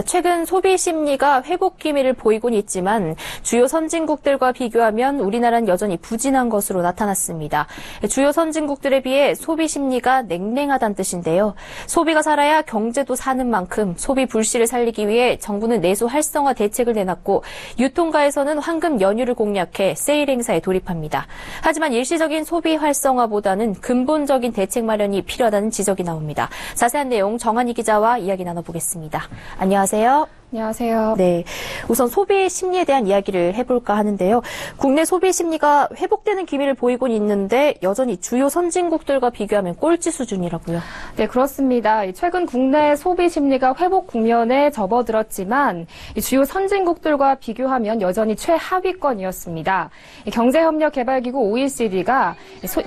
최근 소비 심리가 회복 기미를 보이곤 있지만 주요 선진국들과 비교하면 우리나라는 여전히 부진한 것으로 나타났습니다. 주요 선진국들에 비해 소비 심리가 냉랭하다는 뜻인데요. 소비가 살아야 경제도 사는 만큼 소비 불씨를 살리기 위해 정부는 내수 활성화 대책을 내놨고 유통가에서는 황금 연휴를 공략해 세일 행사에 돌입합니다. 하지만 일시적인 소비 활성화보다는 근본적인 대책 마련이 필요하다는 지적이 나옵니다. 자세한 내용 정한희 기자와 이야기 나눠보겠습니다. 안녕하세요. 안녕하세요. 네, 우선 소비 심리에 대한 이야기를 해볼까 하는데요. 국내 소비 심리가 회복되는 기미를 보이곤 있는데 여전히 주요 선진국들과 비교하면 꼴찌 수준이라고요. 네, 그렇습니다. 최근 국내 소비 심리가 회복 국면에 접어들었지만 주요 선진국들과 비교하면 여전히 최하위권이었습니다. 경제협력개발기구 OECD가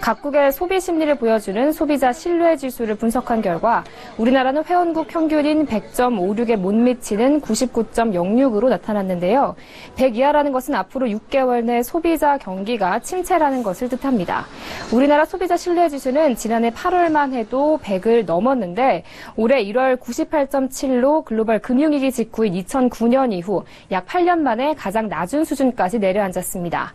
각국의 소비 심리를 보여주는 소비자 신뢰 지수를 분석한 결과 우리나라는 회원국 평균인 100.56에 못 미치는 99.06으로 나타났는데요. 100 이하라는 것은 앞으로 6개월 내 소비자 경기가 침체라는 것을 뜻합니다. 우리나라 소비자 신뢰 지수는 지난해 8월만 해도 100을 넘었는데 올해 1월 98.7로 글로벌 금융위기 직후인 2009년 이후 약 8년 만에 가장 낮은 수준까지 내려앉았습니다.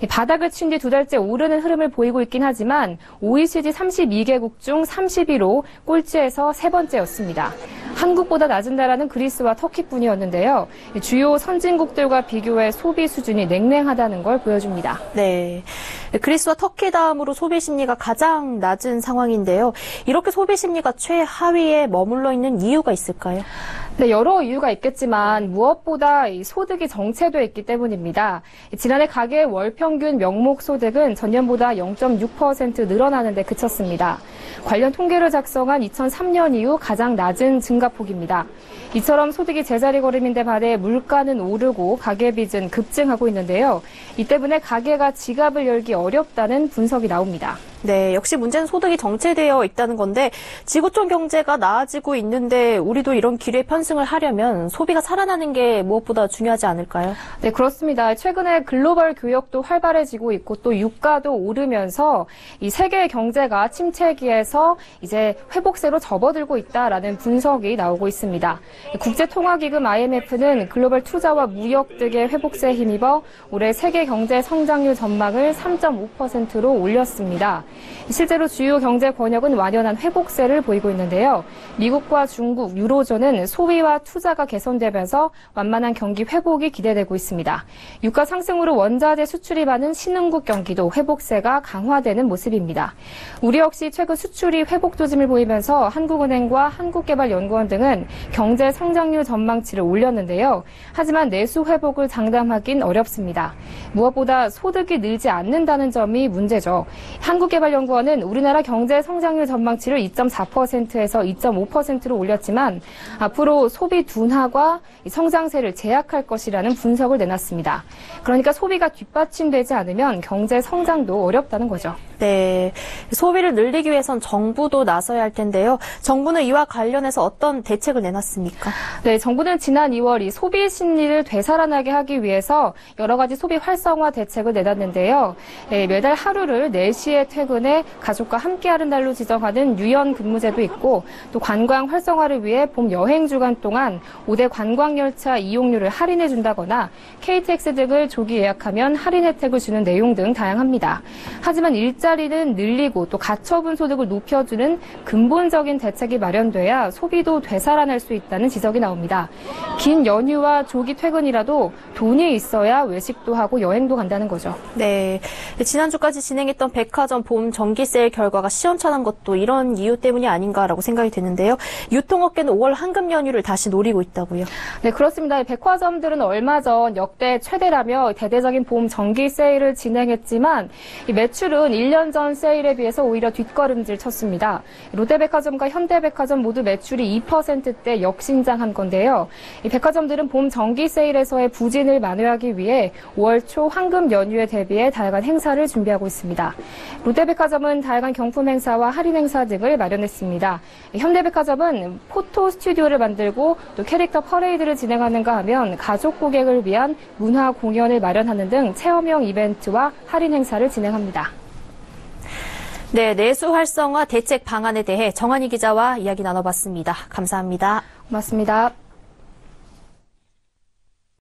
바닥을 친 뒤 2달째 오르는 흐름을 보이고 있긴 하지만 OECD 32개국 중 30위로 꼴찌에서 세 번째였습니다. 한국보다 낮은 나라는 그리스와 터키뿐이었는데요. 주요 선진국들과 비교해 소비 수준이 냉랭하다는 걸 보여줍니다. 네, 그리스와 터키 다음으로 소비 심리가 가장 낮은 상황인데요. 이렇게 소비 심리가 최하위에 머물러 있는 이유가 있을까요? 네, 여러 이유가 있겠지만 무엇보다 소득이 정체돼 있기 때문입니다. 지난해 가계의 월 평균 명목 소득은 전년보다 0.6% 늘어나는 데 그쳤습니다. 관련 통계를 작성한 2003년 이후 가장 낮은 증가폭입니다. 이처럼 소득이 제자리 걸음인데 반해 물가는 오르고 가계빚은 급증하고 있는데요. 이 때문에 가계가 지갑을 열기 어렵다는 분석이 나옵니다. 네, 역시 문제는 소득이 정체되어 있다는 건데 지구촌 경제가 나아지고 있는데 우리도 이런 길에 편승을 하려면 소비가 살아나는 게 무엇보다 중요하지 않을까요? 네, 그렇습니다. 최근에 글로벌 교역도 활발해지고 있고 또 유가도 오르면서 이 세계 경제가 침체기에서 이제 회복세로 접어들고 있다라는 분석이 나오고 있습니다. 국제통화기금 IMF는 글로벌 투자와 무역 등의 회복세에 힘입어 올해 세계 경제 성장률 전망을 3.5%로 올렸습니다. 실제로 주요 경제 권역은 완연한 회복세를 보이고 있는데요. 미국과 중국, 유로존은 소비와 투자가 개선되면서 완만한 경기 회복이 기대되고 있습니다. 유가 상승으로 원자재 수출이 많은 신흥국 경기도 회복세가 강화되는 모습입니다. 우리 역시 최근 수출이 회복 조짐을 보이면서 한국은행과 한국개발연구원 등은 경제 성장률 전망치를 올렸는데요. 하지만 내수 회복을 장담하긴 어렵습니다. 무엇보다 소득이 늘지 않는다는 점이 문제죠. 한국개발연구원은 우리나라 경제 성장률 전망치를 2.4%에서 2.5%로 올렸지만 앞으로 소비 둔화가 성장세를 제약할 것이라는 분석을 내놨습니다. 그러니까 소비가 뒷받침되지 않으면 경제 성장도 어렵다는 거죠. 네, 소비를 늘리기 위해선 정부도 나서야 할 텐데요. 정부는 이와 관련해서 어떤 대책을 내놨습니까? 네, 정부는 지난 2월 이 소비 심리를 되살아나게 하기 위해서 여러 가지 소비 활성화 대책을 내놨는데요. 네, 매달 하루를 4시에 퇴근해 가족과 함께하는 날로 지정하는 유연 근무제도 있고 또 관광 활성화를 위해 봄 여행 주간 동안 5대 관광열차 이용료를 할인해 준다거나 KTX 등을 조기 예약하면 할인 혜택을 주는 내용 등 다양합니다. 하지만 일자리는 늘리고 또 가처분 소득을 높여주는 근본적인 대책이 마련돼야 소비도 되살아날 수 있다는 지적이 나옵니다. 긴 연휴와 조기 퇴근이라도 돈이 있어야 외식도 하고 여행도 간다는 거죠. 네, 지난주까지 진행했던 백화점 봄 정기 세일 결과가 시원찮은 것도 이런 이유 때문이 아닌가라고 생각이 드는데요. 유통업계는 5월 황금 연휴를 다시 노리고 있다고요. 네, 그렇습니다. 백화점들은 얼마 전 역대 최대라며 대대적인 봄 정기 세일을 진행했지만 이 매출은 1년 전 세일에 비해서 오히려 뒷걸음질 쳤습니다. 롯데백화점과 현대백화점 모두 매출이 2%대 역신장한 건데요. 이 백화점들은 봄 정기 세일에서의 부진을 만회하기 위해 5월 초 황금 연휴에 대비해 다양한 행사를 준비하고 있습니다. 롯데백화점은 다양한 경품 행사와 할인 행사 등을 마련했습니다. 현대백화점은 포토 스튜디오를 만들고 또 캐릭터 퍼레이드를 진행하는가 하면 가족 고객을 위한 문화 공연을 마련하는 등 체험형 이벤트와 할인 행사를 진행합니다. 네, 내수 활성화 대책 방안에 대해 정한희 기자와 이야기 나눠봤습니다. 감사합니다. 고맙습니다.